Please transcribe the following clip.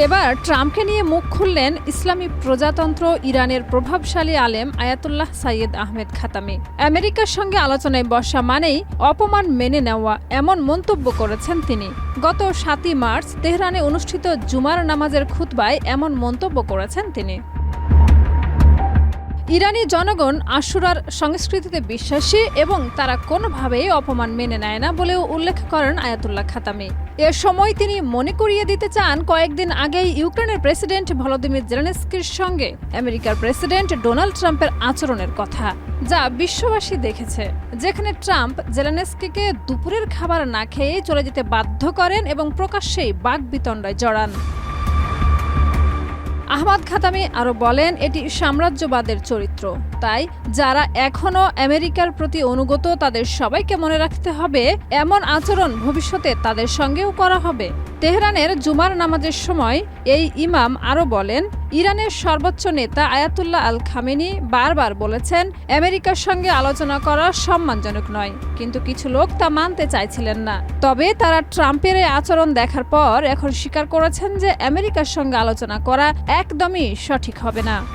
এবার ট্রাম্পকে নিয়ে মুখ খুললেন ইসলামী প্রজাতন্ত্র ইরানের প্রভাবশালী আলেম আয়াতুল্লাহ সাইয়েদ আহমেদ খাতামি। আমেরিকার সঙ্গে আলোচনায় বসা মানেই অপমান মেনে নেওয়া, এমন মন্তব্য করেছেন তিনি। গত ৭ই মার্চ তেহরানে অনুষ্ঠিত জুমার নামাজের খুতবায় এমন মন্তব্য করেছেন তিনি। ইরানি জনগণ আশুরার সংস্কৃতিতে বিশ্বাসী এবং তারা কোনোভাবেই অপমান মেনে নেয় না বলেও উল্লেখ করেন আয়াতুল্লাহ খাতামি। এ সময় তিনি মনে করিয়ে দিতে চান কয়েকদিন আগেই ইউক্রেনের প্রেসিডেন্ট ভলোদিমির জেলেনস্কির সঙ্গে আমেরিকার প্রেসিডেন্ট ডোনাল্ড ট্রাম্পের আচরণের কথা, যা বিশ্ববাসী দেখেছে, যেখানে ট্রাম্প জেলেনস্কিকে দুপুরের খাবার না খেয়েই চলে যেতে বাধ্য করেন এবং প্রকাশ্যেই বাকবিতণ্ডায় জড়ান। আহমদ খাতামি আরও বলেন, এটি সাম্রাজ্যবাদের চরিত্র, তাই যারা এখনও আমেরিকার প্রতি অনুগত তাদের সবাইকে মনে রাখতে হবে এমন আচরণ ভবিষ্যতে তাদের সঙ্গেও করা হবে। তেহরানের জুমার নামাজের সময় এই ইমাম আরও বলেন, ইরানের সর্বোচ্চ নেতা আয়াতুল্লাহ আল খামেনি বারবার বলেছেন আমেরিকার সঙ্গে আলোচনা করা সম্মানজনক নয়, কিন্তু কিছু লোক তা মানতে চাইছিলেন না। তবে তারা ট্রাম্পের এই আচরণ দেখার পর এখন স্বীকার করেছেন যে আমেরিকার সঙ্গে আলোচনা করা একদমই সঠিক হবে না।